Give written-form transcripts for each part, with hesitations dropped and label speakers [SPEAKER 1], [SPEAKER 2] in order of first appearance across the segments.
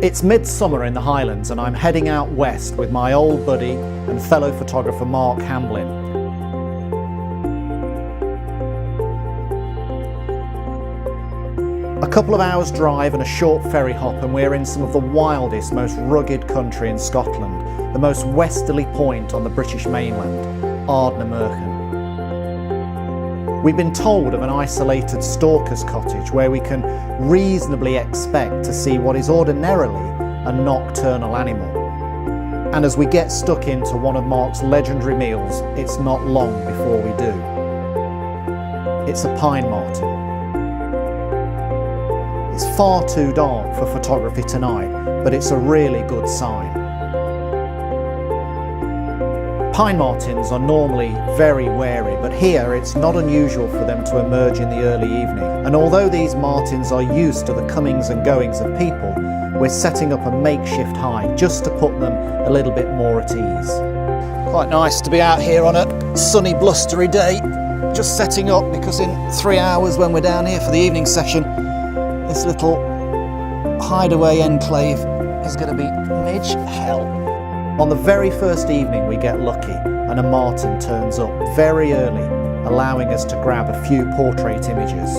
[SPEAKER 1] It's midsummer in the Highlands and I'm heading out west with my old buddy and fellow photographer Mark Hamblin. A couple of hours drive and a short ferry hop and we're in some of the wildest, most rugged country in Scotland, the most westerly point on the British mainland, Marten. We've been told of an isolated stalker's cottage where we can reasonably expect to see what is ordinarily a nocturnal animal. And as we get stuck into one of Mark's legendary meals, it's not long before we do. It's a pine marten. It's far too dark for photography tonight, but it's a really good sign. Pine martens are normally very wary, but here it's not unusual for them to emerge in the early evening. And although these martens are used to the comings and goings of people, we're setting up a makeshift hide just to put them a little bit more at ease. Quite nice to be out here on a sunny, blustery day, just setting up, because in 3 hours when we're down here for the evening session, this little hideaway enclave is going to be midge hell. On the very first evening we get lucky and a marten turns up very early, allowing us to grab a few portrait images.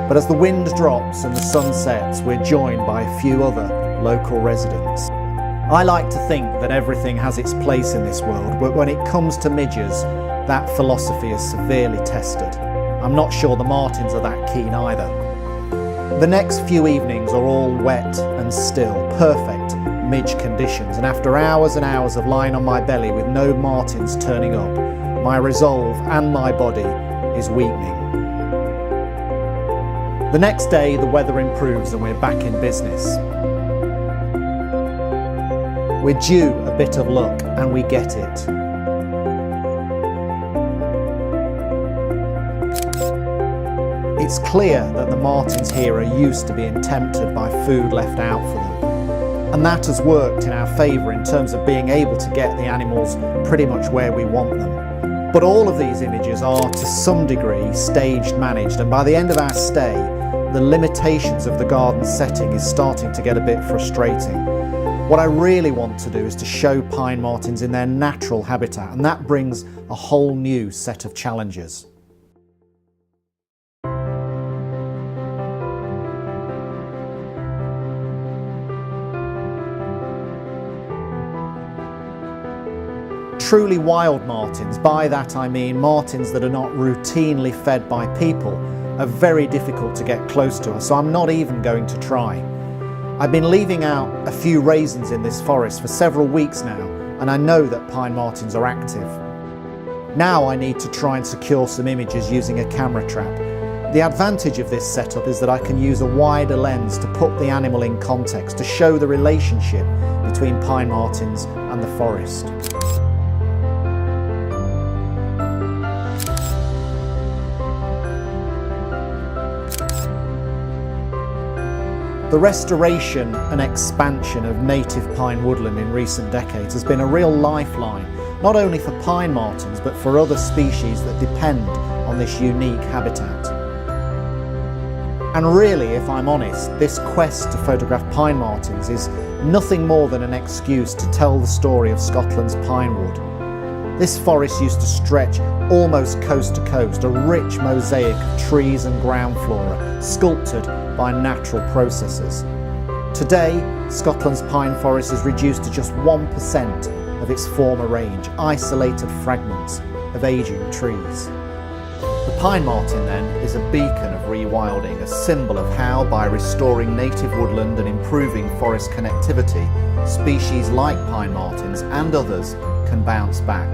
[SPEAKER 1] But as the wind drops and the sun sets, we're joined by a few other local residents. I like to think that everything has its place in this world, but when it comes to midges, that philosophy is severely tested. I'm not sure the martens are that keen either. The next few evenings are all wet and still, perfect midge conditions, and after hours and hours of lying on my belly with no martens turning up, my resolve and my body is weakening. The next day the weather improves and we're back in business. We're due a bit of luck and we get it. It's clear that the martens here are used to being tempted by food left out for them. And that has worked in our favour in terms of being able to get the animals pretty much where we want them. But all of these images are to some degree staged, managed, and by the end of our stay, the limitations of the garden setting is starting to get a bit frustrating. What I really want to do is to show pine martens in their natural habitat, and that brings a whole new set of challenges. Truly wild martens, by that I mean martens that are not routinely fed by people, are very difficult to get close to us, so I'm not even going to try. I've been leaving out a few raisins in this forest for several weeks now, and I know that pine martens are active. Now I need to try and secure some images using a camera trap. The advantage of this setup is that I can use a wider lens to put the animal in context, to show the relationship between pine martens and the forest. The restoration and expansion of native pine woodland in recent decades has been a real lifeline, not only for pine martens but for other species that depend on this unique habitat. And really, if I'm honest, this quest to photograph pine martens is nothing more than an excuse to tell the story of Scotland's pine wood. This forest used to stretch almost coast to coast, a rich mosaic of trees and ground flora, sculpted by natural processes. Today, Scotland's pine forest is reduced to just 1% of its former range, isolated fragments of ageing trees. The pine marten then is a beacon of rewilding, a symbol of how, by restoring native woodland and improving forest connectivity, species like pine martens and others can bounce back.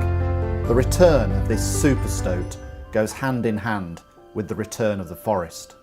[SPEAKER 1] The return of this super stoat goes hand in hand with the return of the forest.